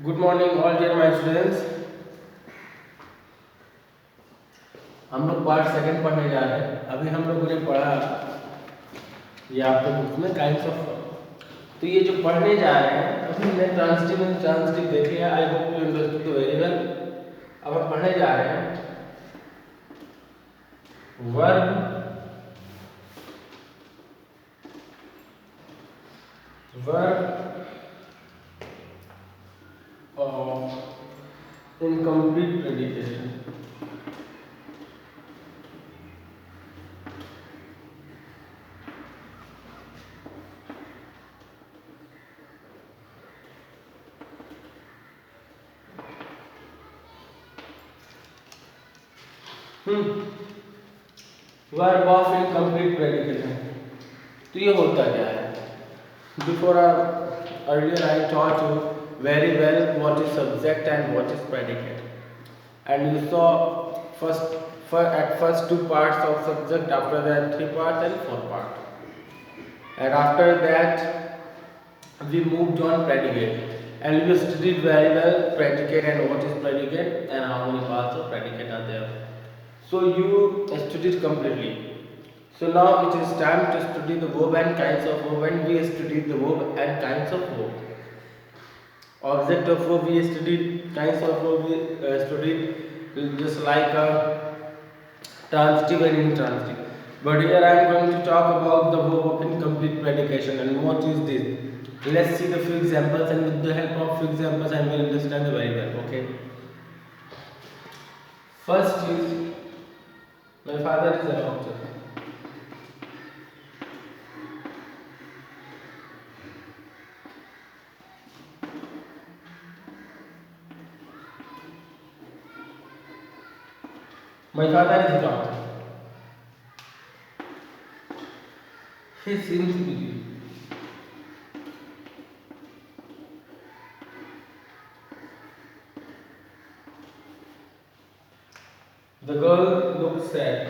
Good morning all dear my students. हम लोग part second पढ़ने जा रहे हैं। अभी हम लोगों ने पढ़ा ये आपके बुक में काइंड्स ऑफ। तो ये जो पढ़ने जा रहे हैं अभी हमने ट्रांसटिव देख लिया। I hope you understood very well. अब हम पढ़ने जा रहे हैं verb of incomplete predication. Verb of incomplete predication. तो ये होता क्या है? Before earlier I taught you very well what is subject and what is predicate, and you saw at first two parts of subject, after that three parts and four part, and after that we moved on predicate, and we studied very well predicate and what is predicate and how many parts of predicate are there. So you studied completely. So now it is time to study the verb and kinds of verb, and we studied the verb and kinds of verb. Object of verb we studied, kinds of verb we studied, just like transitive and intransitive. But here I am going to talk about the verb of incomplete predication and what is this. Let's see the few examples, and with the help of few examples I will understand very well. Okay. First is my father is a doctor. My father is a doctor. He seems busy. The girl looks sad.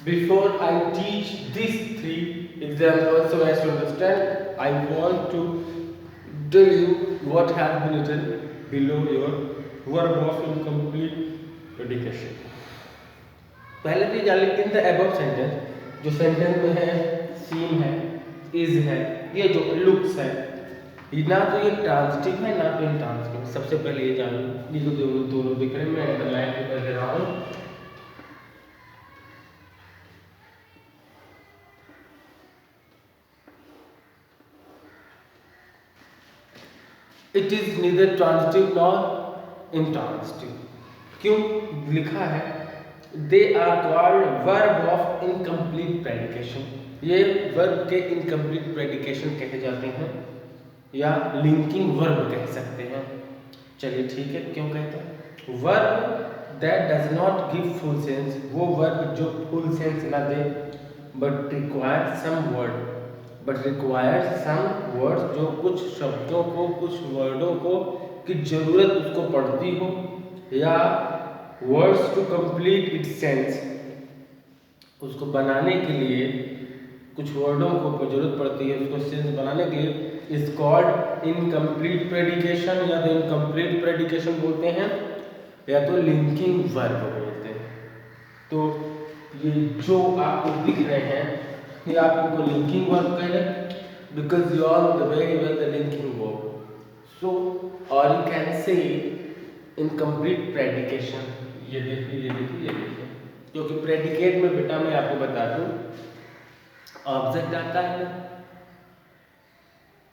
Before I teach these three examples so as to understand, I want to tell you what has been written below your verb of incomplete predication. पहले तो जान लेते हैं above sentence। जो sentence में है सीम है, is है, ये जो लुक्स है, ना तो ये ट्रांसिटिव है ना तो इंट्रांसिटिव। सबसे पहले ये जान लो, ये जो दोनों दिख रहे हैं मैं अंडरलाइन कर दे रहा हूँ। It is neither transitive nor intransitive. क्यों लिखा है? They are called verb of incomplete predication. ये वर्ब के इनकम्प्लीट प्रेडिकेशन कहे जाते हैं या लिंकिंग वर्ब कह सकते हैं। चलिए ठीक है, क्यों कहते हैं? Verb that does not give full sense, वो वर्ब जो फुल सेंस ना दे, बट रिक्वायर सम वर्ड, जो कुछ शब्दों को, कुछ वर्डों को की जरूरत उसको पड़ती हो, या words to complete its sense, उसको बनाने के लिए कुछ वर्डों को जरूरत पड़ती है उसको सेंस बनाने के लिए, इज कॉल्ड इनकम्प्लीट प्रेडिकेशन, या तो इनकम्प्लीट प्रेडिकेशन बोलते हैं या तो लिंकिंग वर्ब बोलते हैं। तो ये जो आपको दिख रहे हैं ये आप इनको लिंकिंग वर्ब कह रहे हैं, because you are the very well the linking verb. So और you can say incomplete predication. ये देखिए, क्योंकि प्रेडिकेट में बेटा मैं आपको बता दूं ऑब्जेक्ट आता है ना,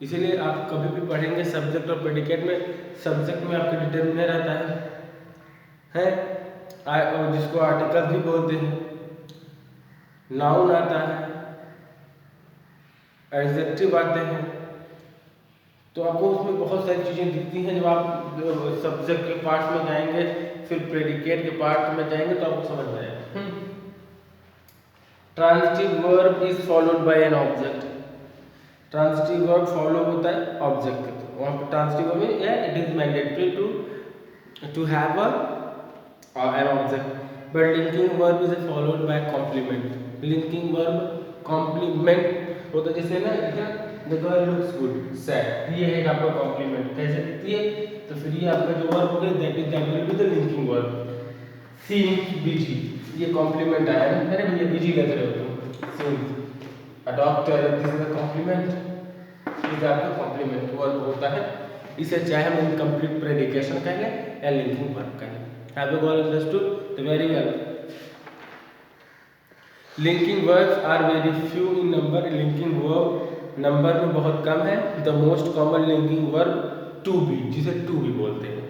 इसीलिए आप कभी भी पढ़ेंगे सब्जेक्ट और प्रेडिकेट में, सब्जेक्ट में आपके डिटरमिनर आता है जिसको आर्टिकल भी बोलते हैं, नाउन आता है, एडजेक्टिव आते हैं। तो आपको उसमें बहुत सारी चीज़ें दिखती हैं। जब आप सब्जेक्ट के पार्ट में जाएंगे फिर प्रेडिकेट के पार्ट में जाएंगे तो आपको समझ में आएगा। Transitive verb is followed by an object. Transitive verb follow होता है ऑब्जेक्ट के, वहाँ पर ट्रांजिटिव वर्ब में it is mandatory to to have a an object. But linking verb is followed by complement. Linking verb complement होता है, जैसे ना the girl looks good, sad, ये है आपका complement, कैसे दिखती है, तो फिर ये आपका जो verb होगा that will be the linking verb. Seems busy, ये complement आया ना, अरे भैया busy लग रहे हो तुम. Seems a doctor, this is a compliment. ये आपका complement verb होता है. इसे चाहे हम incomplete predication कह लें या linking verb कह लें. Have you all understood? Very well. Linking verbs are very few in number. Linking verb number में बहुत कम है. The most common linking verb to be, जिसे to be बोलते हैं.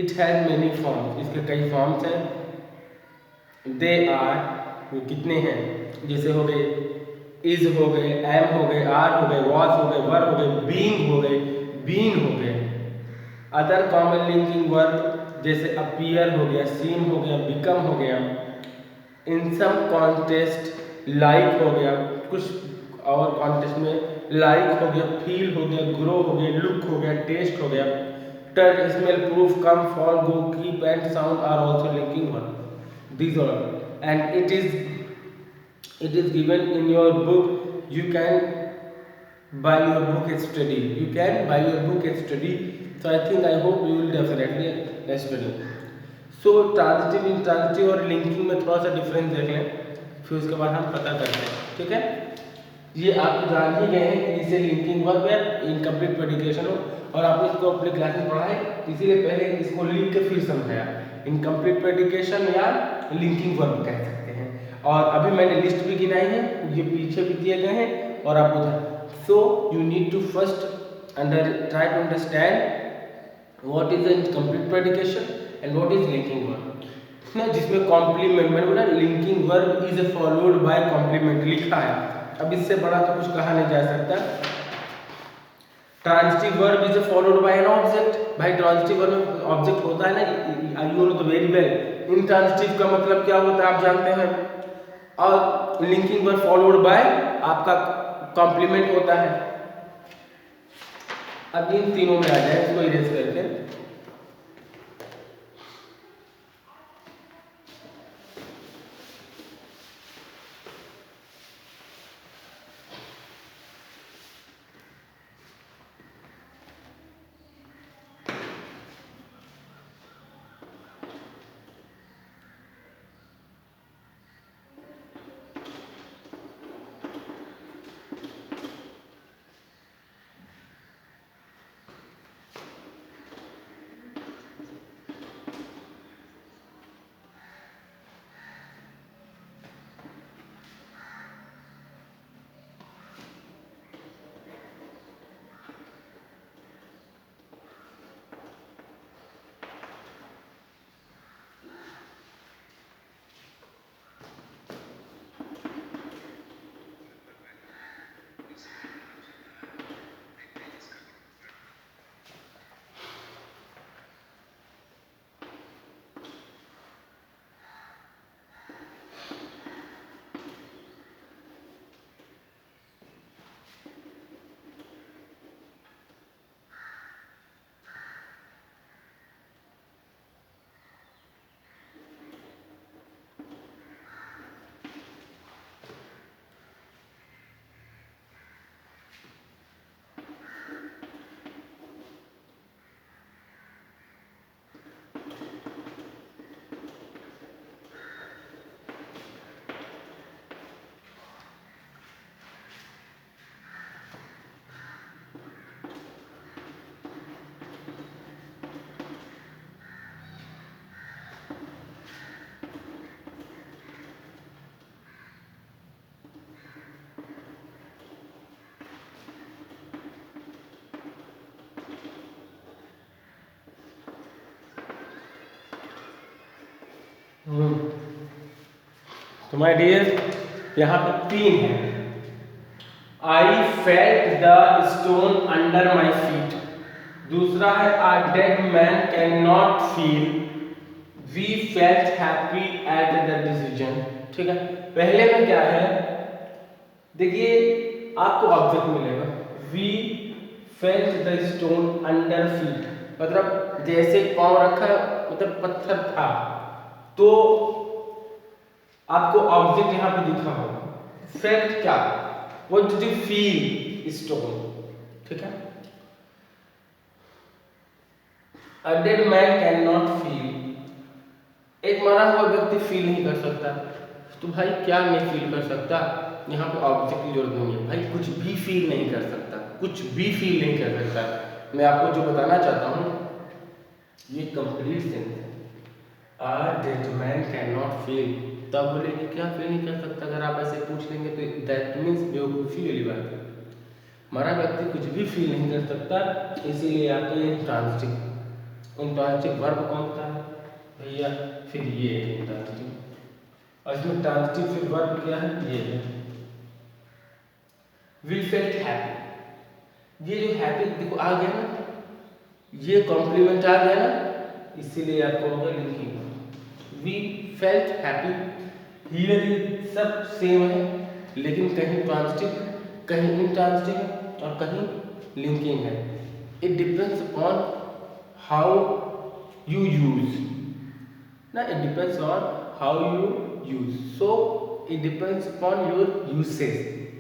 It has many forms. इसके कई forms हैं. They are, वो कितने हैं, जैसे हो गए is हो गए, am हो गए, are हो गए, was हो गए, were हो गए, being हो गए, been हो गए. Other common linking verb जैसे appear हो गया, seem हो गया, become हो गया. In some context like हो गया, कुछ और कॉन्टेस्ट में like हो गया, feel हो गया, grow हो गया, look हो गया, taste हो गया. Touch, smell, proof, come, fall, go, keep and sound are also linking verb. These are, and it is given in your book. You can buy your book and study. You can buy your book and study. So I hope you will definitely study. So transitive intransitive और linking में थोड़ा सा difference देख लें, फिर उसके बाद हम पता करते हैं. ठीक है, ये आप जान ही गए हैं कि इसे लिंकिंग वर्ब या इनकम्प्लीट प्रेडिकेशन हो, और आपने इसको अपने क्लास में पढ़ा है, इसीलिए पहले इसको लिख के फिर समझाया. इनकम्प्लीट प्रेडिकेशन या लिंकिंग वर्ब कह सकते हैं. और अभी मैंने लिस्ट भी गिनाई है, ये पीछे भी दिए गए हैं और आप उधर. So you need to first try to understand what is the incomplete predication and what is linking verb. ना जिसमें कॉम्प्लीमेंट, मैंने बोला linking verb is followed by complement लिखा है. अब इससे बड़ा तो कुछ कहा नहीं जा सकता. Transitive verb is followed by an object. भाई ट्रांजिटिव वर्ब में ऑब्जेक्ट होता है ना, यू नो तो वेरी वेल. इंट्रांजिटिव का मतलब क्या होता है आप जानते हैं. और लिंकिंग वर्ब फॉलोड बाय आपका कॉम्प्लीमेंट होता है. अब इन तीनों में आ जाए, इसको इरेज करके. तो माय डियर यहाँ पे 3 है. I felt the stone under my feet. दूसरा है a dead man can not feel. We felt happy at the decision. ठीक है, पहले में क्या है, देखिए आपको ऑब्जेक्ट मिलेगा. We felt the stone under feet. मतलब जैसे पाँव रखा है मतलब पत्थर था, तो आपको ऑब्जेक्ट यहाँ पे दिखा होगा। फेल्ट क्या, what did you feel stone, ठीक है। A dead man can not feel, एक मरा हुआ व्यक्ति फील नहीं कर सकता। तो भाई क्या नहीं फील कर सकता, यहाँ पे ऑब्जेक्ट की जरूरत नहीं है भाई, कुछ भी फील नहीं कर सकता, कुछ भी फील नहीं कर सकता। मैं आपको जो बताना चाहता हूँ ये कंप्लीट सेंस है। A dead man can not feel, तब बोलेंगे क्या फील नहीं कर सकता, अगर आप ऐसे पूछ लेंगे तो दैट मीन्स बेवकूफ़ी वाली बात है। मरा व्यक्ति कुछ भी फील नहीं कर सकता, इसीलिए आपको ये इंट्रांसिटिव वर्ब कौन सा है भैया, फिर ये इंट्रांसिटिव, और इसमें ट्रांसिटिव फिर वर्ब क्या है, ये है। वी फेल्ट हैप्पी, ये जो हैप्पी देखो आ गया ना, ये कॉम्प्लीमेंट आ गया ना, इसीलिए आपको हो गया linking. We felt happy, here सब सेम है, लेकिन कहीं ट्रांसिटिव कहीं इंट्रांसिटिव है और कहीं लिंकिंग है। It depends upon how you use, ना, it depends on how you use, so it depends upon your usage.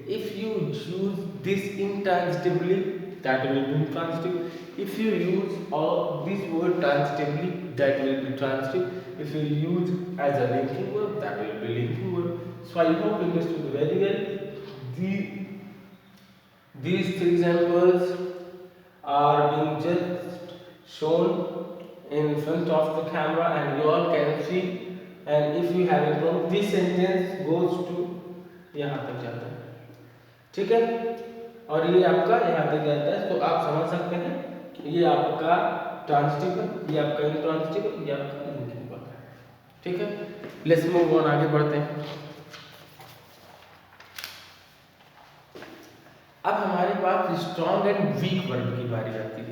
If you use this intransitively, that will be intransitive. If you use this word transitively, that will be transitive. If you use as a linking verb, that will be linking verb. So I hope you understood very well. These three examples are being just shown in front of the camera and you all can see, and if you have a problem, this sentence goes to यहाँ तक जाता है, ठीक है, और ये आपका यहाँ तक जाता है, तो आप समझ सकते हैं ये आपका ट्रांसिटिव है, ये आपका इंट्रांसिटिव है, ये आपका लिंकिंग वर्ब है, ठीक है। लेट्स मूव ऑन, आगे बढ़ते हैं। अब हमारे पास स्ट्रॉन्ग एंड वीक वर्ब की बारी आती है।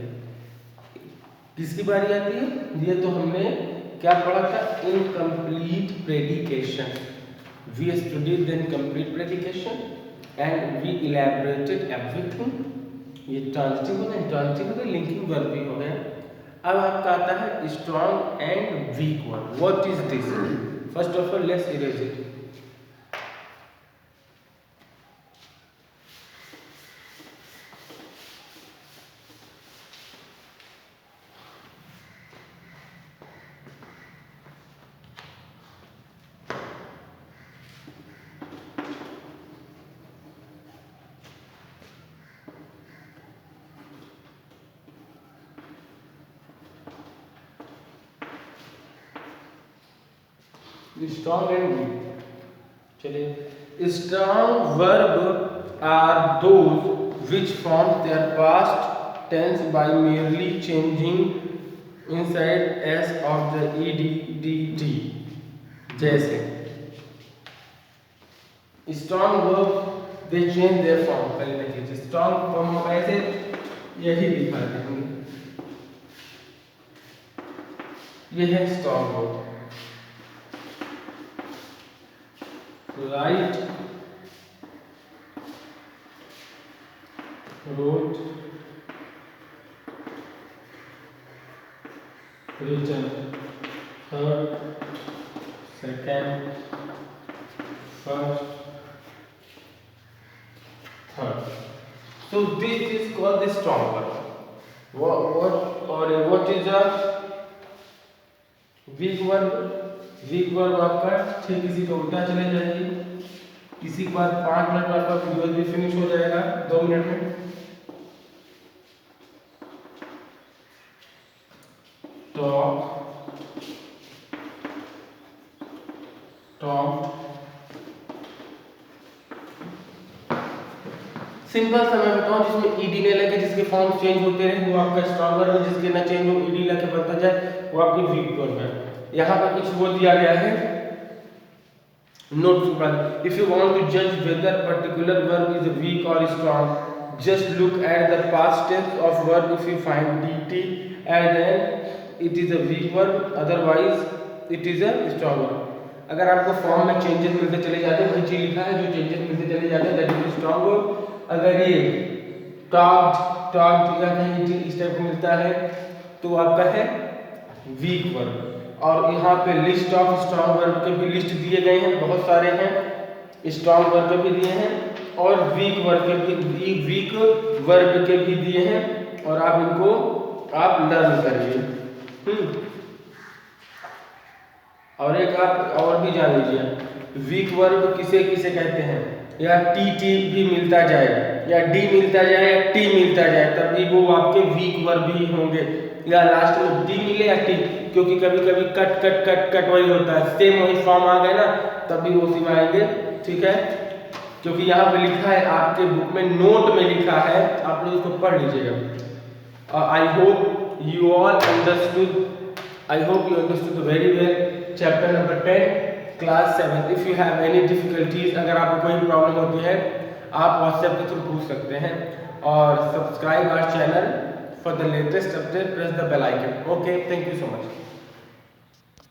किसकी बारी आती है, ये तो हमने क्या पढ़ा था, incomplete predication. We studied the incomplete predication and we elaborated everything. ये ट्रांसिटिव हो गया, ट्रांसिटिव हो गया, लिंकिंग वर्ब भी हो गया। अब आपका आता है strong and weak verb. What is this, first of all let's erase it. Strong and weak, चलिए। Strong verb are those which form their past tense by merely changing inside s of the ed जैसे strong verb they change their form. पहले देखिए strong form ऐसे यही लिखा देंगे, ये है strong verb. Write, wrote, written, heard, second, first, third. So this is called the strong verb. What is a weak verb? Weak verb आपका ठीक इसी को उल्टा चले जाएगी। इसी के बाद 5 मिनट में आपका वीडियो भी फिनिश हो जाएगा, 2 मिनट में। टॉप सिंपल सा मैं बताऊं, जिसमें ईडी ने लगे, जिसके फॉर्म चेंज होते रहे वो आपका स्ट्रॉन्ग वर्ब है, जिसके ना चेंज हो ईडी लगे बनता जाए वो आपकी वीक वर्ब है। यहाँ पर कुछ वो दिया गया है, note super. If you want to जज whether particular verb is weak और strong, just look at the past tense of verb. If you find dt and then it is a weak verb, otherwise it is a strong verb. अगर आपको form में changes मिलते चले जाते हैं, वही चीज लिखा है, जो चेंजेस मिलते चले जाते हैं दैट इज स्ट्रॉन्ग वर्ब। अगर ये टॉक्ड या कहीं इस टाइप का मिलता है तो आपका है वीक वर्ब। और यहाँ पे लिस्ट ऑफ स्ट्रॉन्ग वर्ब के भी लिस्ट दिए गए हैं, बहुत सारे हैं, स्ट्रॉन्ग वर्ब के भी दिए हैं और वीक वर्ब के भी दिए हैं, और आप इनको आप लर्न करिए। और एक आप और भी जान लीजिए, वीक वर्ब किसे किसे कहते हैं, या टी भी मिलता जाए या डी मिलता जाए या टी मिलता जाए तब भी वो आपके वीक वर्ब ही होंगे, या लास्ट में डी मिले या टी, क्योंकि कभी कभी कट कट कट कट वही होता है, सेम वही फॉर्म आ गए ना तब भी वो उसी में आएंगे। ठीक है, क्योंकि यहाँ पे लिखा है आपके बुक में, नोट में लिखा है, आप लोग इसको पढ़ लीजिएगा। आई hope you all understood, I hope you understood very well chapter number 10 class 7। If you have any difficulties, अगर आपको कोई प्रॉब्लम होती है आप व्हाट्सएप के थ्रू पूछ सकते हैं, और subscribe our channel for the latest update, press the bell icon. Okay, thank you so much.